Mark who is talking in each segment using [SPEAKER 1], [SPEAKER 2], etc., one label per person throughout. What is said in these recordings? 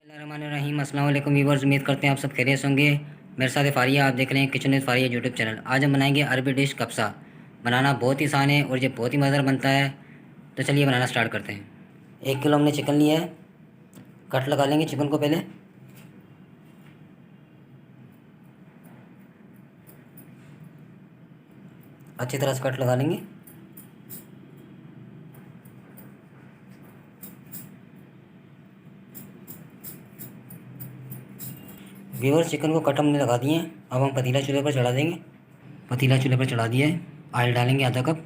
[SPEAKER 1] बिस्मिल्लाहिर्रहमानिर्रहीम। अस्सलाम वालेकुम व्यूअर्स, उम्मीद करते हैं आप सब खैरियत होंगे। मेरे साथ है फारिया, आप देख रहे हैं kitchen with Faria YouTube channel. आज हम बनाएंगे अरबी डिश कब्सा। बनाना बहुत ही आसान है और ये बहुत ही मज़ेदार बनता है। तो चलिए बनाना स्टार्ट करते हैं। 1 किलो हमने चिकन लिया है। कट लगा लेंगे चिकन को पहले। अच्छी तरह से कट लगा लेंगे। व्यूअर्स, चिकन को कट हमने लगा दिए हैं। अब हम पतीला चूल्हे पर चढ़ा देंगे। पतीला चूल्हे पर चढ़ा दिया है। ऑयल डालेंगे आधा कप।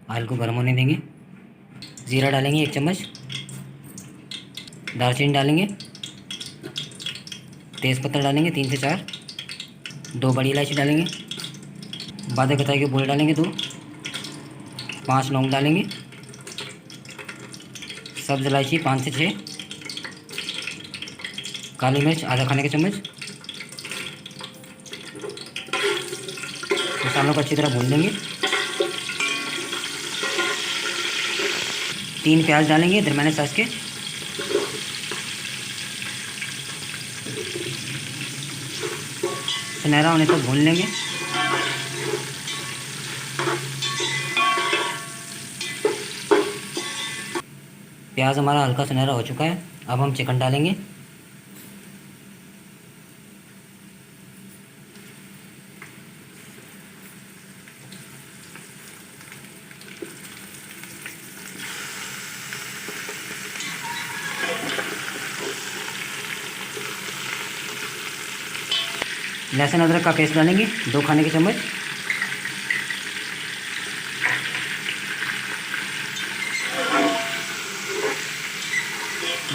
[SPEAKER 1] ऑयल को गर्म होने देंगे। ज़ीरा डालेंगे 1 चम्मच। दालचीनी डालेंगे। तेज़पत्ता डालेंगे 3 से 4। 2 बड़ी इलायची डालेंगे। बादे कतई के बोले डालेंगे 2। 5 लौंग डालेंगे। सब्ज़ इलायची 5 से 6। काली मिर्च आधा खाने का चम्मच। मसालों को अच्छी तरह भून लेंगे। 3 प्याज डालेंगे दरमियाने साइज़ के। सुनहरा होने तक भून लेंगे। प्याज हमारा हल्का सुनहरा हो चुका है। अब हम चिकन डालेंगे। लहसुन अदरक का पेस्ट डालेंगे 2 खाने के चम्मच।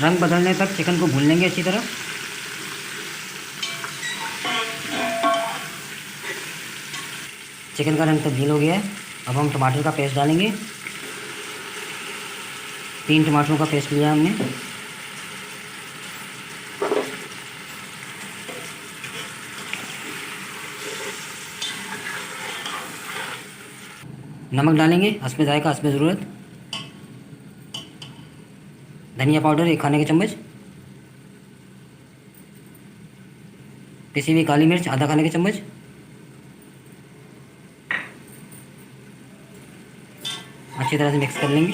[SPEAKER 1] रंग बदलने तक चिकन को भून लेंगे अच्छी तरह। चिकन का रंग तब्दील हो गया है। अब हम टमाटर का पेस्ट डालेंगे। 3 टमाटरों का पेस्ट लिया हमने। नमक डालेंगे हस्बे जायका, हस्बे ज़रूरत। धनिया पाउडर 1 खाने के चम्मच। पिसी हुई काली मिर्च आधा खाने के चम्मच। अच्छी तरह से मिक्स कर लेंगे।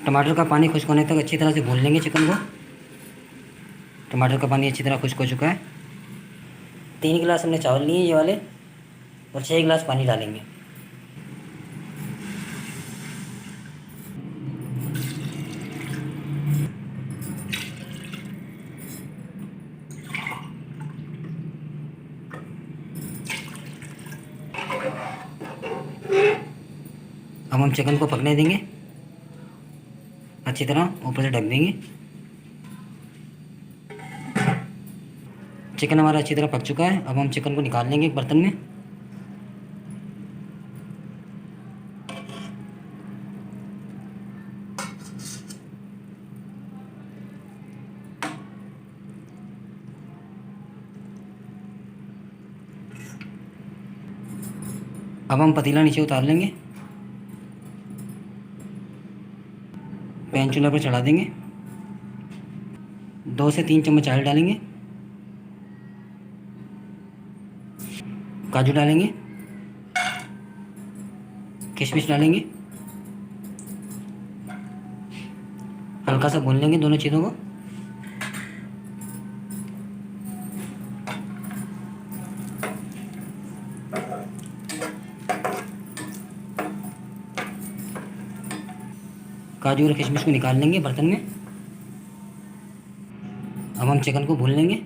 [SPEAKER 1] टमाटर का पानी खुश्क होने तक अच्छी तरह से भून लेंगे चिकन को। टमाटर का पानी अच्छी तरह खुश्क हो चुका है। 3 गिलास हमने चावल लिए ये वाले और 6 गिलास पानी डालेंगे। अब हम चिकन को पकने देंगे अच्छी तरह, ऊपर से ढक देंगे। चिकन हमारा अच्छी तरह पक चुका है। अब हम चिकन को निकाल लेंगे एक बर्तन में। अब हम पतीला नीचे उतार लेंगे। पैन चूल्हा पर चढ़ा देंगे। 2 से 3 चम्मच ऑयल डालेंगे। काजू डालेंगे। किशमिश डालेंगे। हल्का सा भून लेंगे दोनों चीज़ों को। काजू और किशमिश को निकाल लेंगे बर्तन में। अब हम चिकन को भून लेंगे।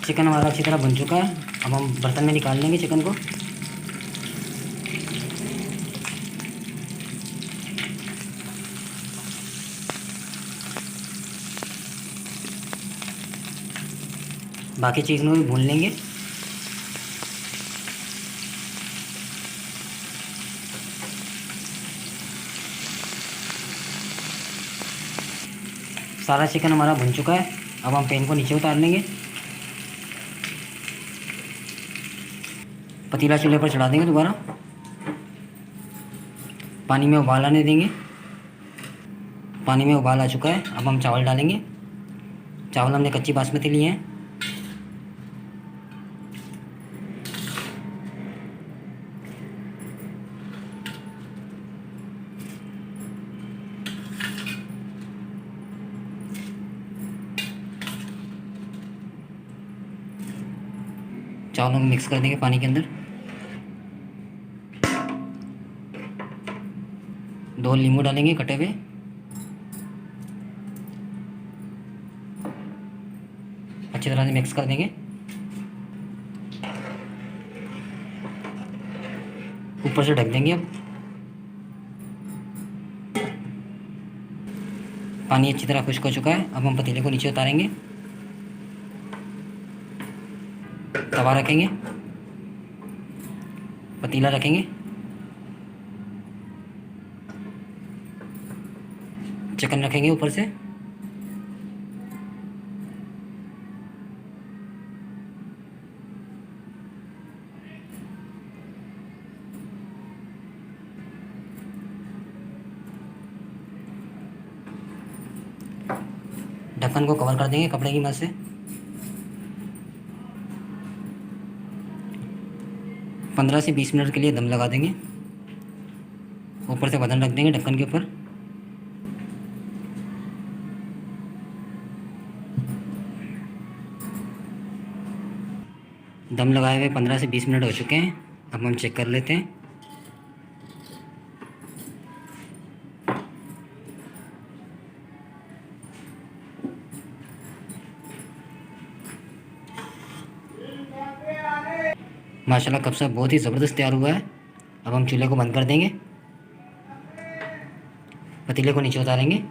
[SPEAKER 1] चिकन हमारा अच्छी तरह भुन चुका है। अब हम बर्तन में निकाल लेंगे चिकन को। बाकी चीज़ों को भी भून लेंगे। सारा चिकन हमारा भुन चुका है। अब हम पैन को नीचे उतार लेंगे, पतीला चूल्हे पर चढ़ा देंगे। दोबारा पानी में उबाल आने देंगे। पानी में उबाल आ चुका है। अब हम चावल डालेंगे। चावल हमने कच्ची बासमती लिए हैं। चावलों को मिक्स कर देंगे पानी के अंदर। 2 नींबू डालेंगे कटे हुए। अच्छी तरह से मिक्स कर देंगे। ऊपर से ढक देंगे। अब पानी अच्छी तरह खुश्क हो चुका है। अब हम पतीले को नीचे उतारेंगे, तवा रखेंगे, पतीला रखेंगे, चिकन रखेंगे ऊपर से। ढक्कन को कवर कर देंगे कपड़े की मदद से। 15 से 20 मिनट के लिए दम लगा देंगे। ऊपर से बर्तन रख देंगे ढक्कन के ऊपर। दम लगाए हुए 15 से 20 मिनट हो चुके हैं। अब हम चेक कर लेते हैं। माशाल्लाह कब्सा बहुत ही ज़बरदस्त तैयार हुआ है। अब हम चूल्हे को बंद कर देंगे, पतीले को नीचे उतारेंगे।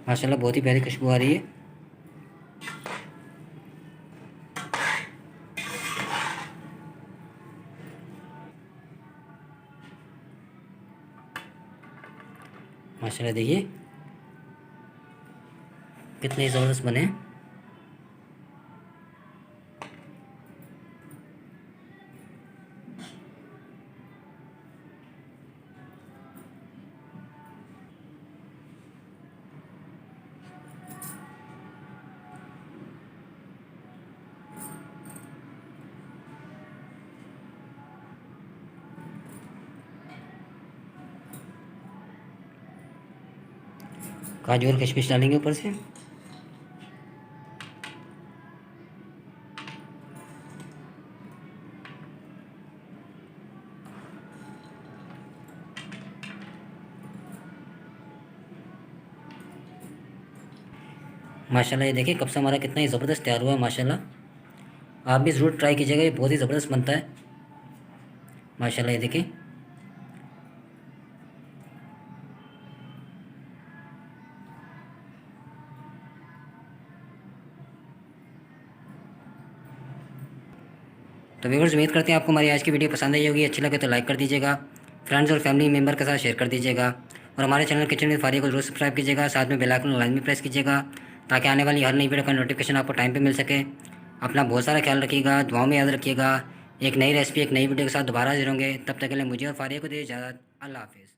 [SPEAKER 1] माशाल्लाह बहुत ही प्यारी खुशबू आ रही है। माशाल्लाह देखिए कितने ज़बरदस्त बने हैं। काजू और किशमिश डालेंगे ऊपर से। माशाल्लाह ये देखिए कब्सा हमारा कितना ही ज़बरदस्त तैयार हुआ है। माशाल्लाह आप भी ज़रूर ट्राई कीजिएगा, ये बहुत ही ज़बरदस्त बनता है। माशाल्लाह ये देखिए तो व्यूअर्स उम्मीद करते हैं आपको हमारी आज की वीडियो पसंद आई होगी। अच्छी लगे तो लाइक कर दीजिएगा, फ्रेंड्स और फैमिली मेम्बर के साथ शेयर कर दीजिएगा और हमारे चैनल किचन विद फारिया को जरूर सब्सक्राइब कीजिएगा। साथ में बेल आइकन लाइन भी प्रेस कीजिएगा ताकि आने वाली हर नई वीडियो का नोटिफिकेशन आपको टाइम पे मिल सके। अपना बहुत सारा ख्याल रखिएगा, दुआओं में याद रखिएगा। एक नई रेसिपी एक नई वीडियो के साथ दोबारा हाजिर होंगे। तब तक के लिए मुझे और फारिया को दीजिए इजाज़त। अल्लाह हाफिज़।